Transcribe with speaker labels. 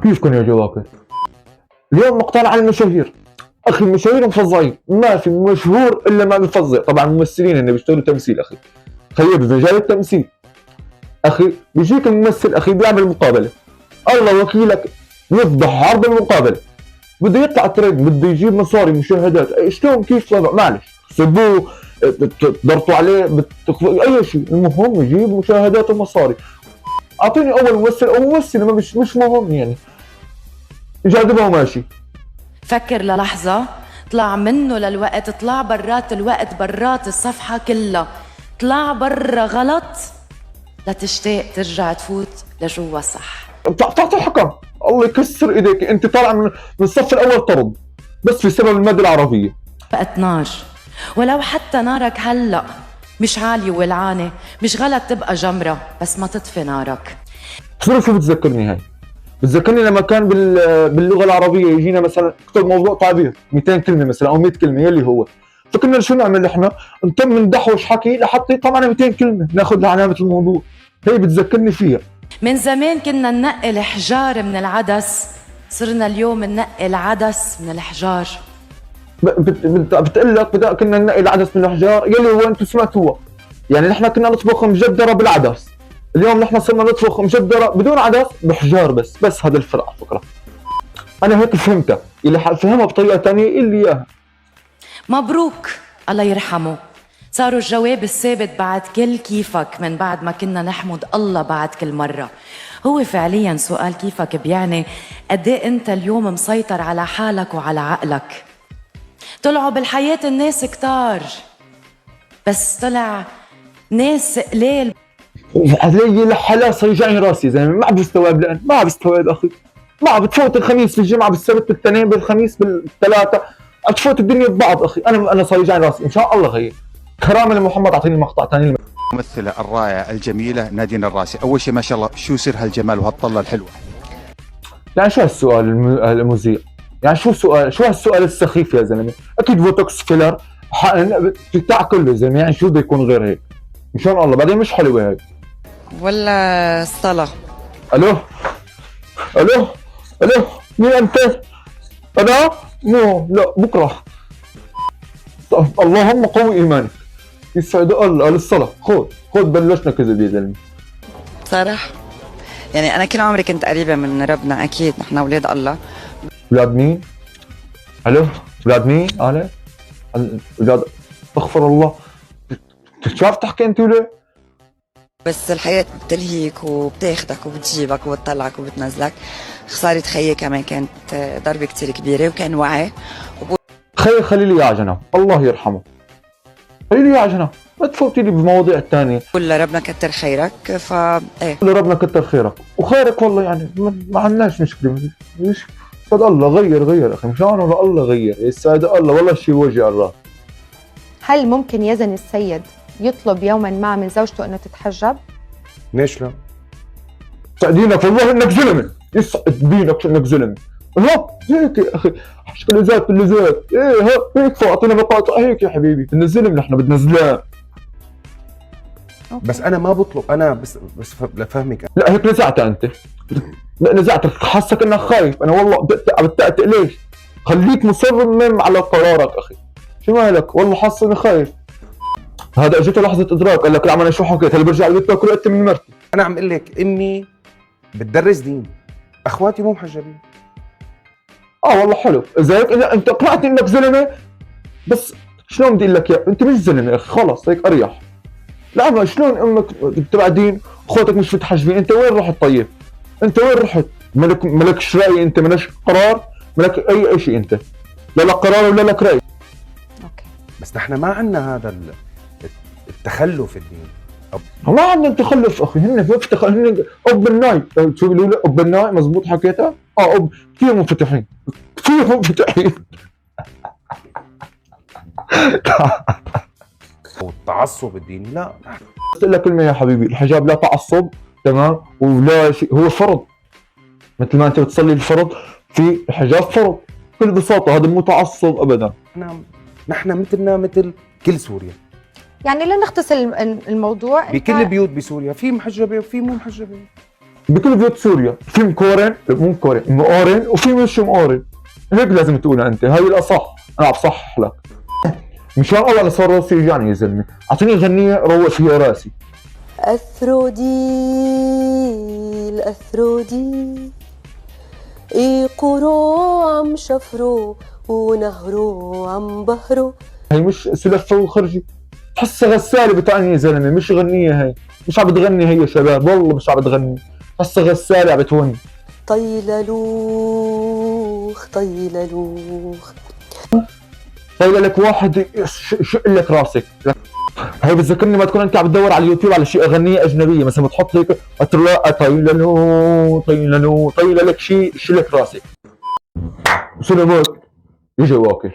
Speaker 1: كيفكم يا جواكر؟ اليوم مقطع عن المشاهير. اخي المشاهير مفظعين، ما في مشهور الا ما بفظع. طبعا الممثلين اللي بيشتغلوا تمثيل اخي، خير بمجال التمثيل اخي، بيجيك الممثل اخي بيعمل مقابله، الله وكيلك يفضح عرض المقابله، بده يطلع ترند، بده يجيب مصاري مشاهدات، شلون كيف وضع، معلش سبوه، ضغطوا عليه، اي شيء، المهم يجيب مشاهدات ومصاري. اعطيني اول ممثل او ممثله مش مهم يعني، جاذبه وماشي.
Speaker 2: فكر للحظة، طلع منه للوقت، طلع برات الوقت، برات الصفحة كلها، طلع برا غلط لتشتاق ترجع تفوت لجوا صح.
Speaker 1: تعطي الحكم، الله يكسر ايديك، انت طالع من الصف الاول طرد بس بسبب المادة العربية.
Speaker 2: بقت نار، ولو حتى نارك هلأ مش عالية ولعانة، مش غلط تبقى جمرة بس ما تطفي نارك.
Speaker 1: شو بتذكرني هاي؟ بتذكرني لما كان باللغة العربية يجينا مثلا اكتب موضوع تعبير 200 كلمة مثلا او 100 كلمة يلي هو، فكنا شو نعمل احنا؟ نتم ندحوش حكي لحتى يطلع معنا 200 كلمة ناخذ لعلامة الموضوع. هي بتذكرني فيها.
Speaker 2: من زمان كنا ننقل حجار من العدس، صرنا اليوم ننقل عدس من الحجار.
Speaker 1: بتقول لك كنا ننقي العدس من الحجار يلي هو انتم سمعتوها، يعني نحن كنا نطبخ مجدرة بالعدس، اليوم نحن صرنا نطبخ مجدرة بدون عدس بحجار بس هذا الفرق على فكرة. انا هيك فهمتها، اللي فهمها بطريقة ثانية اللي اياها.
Speaker 2: مبروك الله يرحمه، صاروا الجواب الثابت بعد كل كيفك، من بعد ما كنا نحمد الله بعد كل مرة. هو فعليا سؤال كيفك بيعني قد ايه انت اليوم مسيطر على حالك وعلى عقلك. طلعوا بالحياة الناس كتار، بس طلع ناس قليل.
Speaker 1: علي لحلا صيجعني راسي زلمه، ما عم بستوعب، لان ما عم بستوعب اخي، ما عم بتفوت الخميس في الجمعه بالسبت بالاثنين بالخميس بالثلاثه، عم تفوت الدنيا ببعض اخي. انا صيجعني راسي، ان شاء الله غير. كرامه لمحمد، اعطيني مقطع ثاني.
Speaker 3: الممثلة الرائعة الجميلة نادين الراسي، أول شيء ما شاء الله شو سر هالجمال وهالطلة الحلوة؟
Speaker 1: يعني شو هالسؤال المذيع؟ يعني شو السؤال؟ شو هالسؤال السخيف يا زلمه؟ اكيد بوتوكس فيلر بتاع كله يا زلمه، يعني شو بده يكون غير هيك؟ مشان الله بعدين مش حلوه هيك.
Speaker 4: ولا الصلاة.
Speaker 1: الو الو الو، مين انت؟ انا؟ مو لا بكره. اللهم قوي ايمانك، يسعد الله للصلاه. خذ بلشنا كذب يا زلمه.
Speaker 4: صراحة يعني أنا كل عمري كنت قريبة من ربنا، أكيد نحن أولاد الله.
Speaker 1: اولاد مين؟ الو اولاد مين؟ انا؟ اولاد استغفر الله، بتعرف تحكي انت ولا؟
Speaker 4: بس الحياة بتلهيك وبتاخدك وبتجيبك وبتطلعك وبتنزلك. خسارة خيي كمان كانت ضربة كتير كبيرة، وكان وعي.
Speaker 1: خيي خليلي يا عجنة، الله يرحمه، خليلي يا عجنة، ما تفوتي لي بمواضيع ثانية.
Speaker 4: قول ربنا كتر خيرك، فا ايه
Speaker 1: ربنا كتر خيرك وخيرك والله، يعني ما عندناش مشكلة. مش يسعد الله، غير اخي، مشان الله غير، يسعد الله والله شيء وجه الراس.
Speaker 5: هل ممكن يزن السيد يطلب يوما ما من زوجته انه تتحجب؟
Speaker 6: ليش لا؟
Speaker 1: يسعد دينك والله انك زلمه، يسعد دينك انك زلمه. ها هيك يا اخي، اللزات ايه ها هيك، اعطينا مقاطع هيك يا حبيبي، بدنا زلم، نحن بدنا زلام.
Speaker 6: بس انا ما بطلب، انا بس لفهمك.
Speaker 1: لا هيك نزعتها انت، نزعتك، حاسك انك خايف. انا والله بتقطع ليش؟ خليك مصمم على قرارك اخي، شو مالك؟ والله حاسس اني خايف. هذا اجته لحظه ادراك، قال لك لا انا شو حكيت، هلا برجع البيت باكل قت من مرتي.
Speaker 6: انا عم اقول لك امي بتدرس دين، اخواتي مو محجبين.
Speaker 1: والله حلو، اذا هيك انت اقنعتني انك زلمه، بس شلون بدي اقول لك انت مش زلمه يا اخي، خلص هيك اريح. لا ما شلون امك تبع دين، اخواتك مش متحجبين، انت وين رحت طيب؟ انت وين رحت؟ ملكش راي انت، ملكش قرار، ملك اي شيء انت، لا لك قرار ولا لك راي.
Speaker 5: اوكي،
Speaker 6: بس نحن ما عندنا هذا التخلف الدين.
Speaker 1: ما عندنا تخلف اخي، هن هن اوبن ناي، شو بيقولوا لي اوبن ناي، مضبوط حكيتها؟ كثير منفتحين، كثير منفتحين.
Speaker 6: والتعصب الديني لا.
Speaker 1: بس لك كلمه يا حبيبي، الحجاب لا تعصب، تمام، ولا شيء، هو فرض، مثل ما انت بتصلي الفرض، في الحجاب فرض بكل بساطه، هذا مو تعصب ابدا.
Speaker 6: نحن مثلنا مثل كل سوريا،
Speaker 5: يعني لنختصر الموضوع،
Speaker 6: بكل البيوت بسوريا في محجبه وفي مو محجبه.
Speaker 1: بكل بيوت سوريا في مقارن، مو مقارن، مقارن وفي مش مقارن. هيك لازم تقولها انت، هاي الاصح، انا عم بصحح لك. مشان الله لا صار راسي يوجعني يا زلمه، اعطيني غنيه روق فيها راسي.
Speaker 7: أثروديل أثروديل قرو عم شفرو ونهرو عم بهرو.
Speaker 1: هي مش سلفة وخرجي، حسها غسالة بتعني يا زلمه، مش غنيه هي، مش عم بتغني هي يا شباب، والله مش عم بتغني، حسها غسالة عم بتغني.
Speaker 7: طيللوخ طيللوخ.
Speaker 1: طيب لك واحد شق لك راسك. هي بتذكرني ما تكون انت عم تدور على اليوتيوب على شيء اغنيه اجنبيه، مثلا بتحط هيك اترلا طيللو طيللو طيل لك شيء شلك راسك. شنو بك؟ يجي واكل.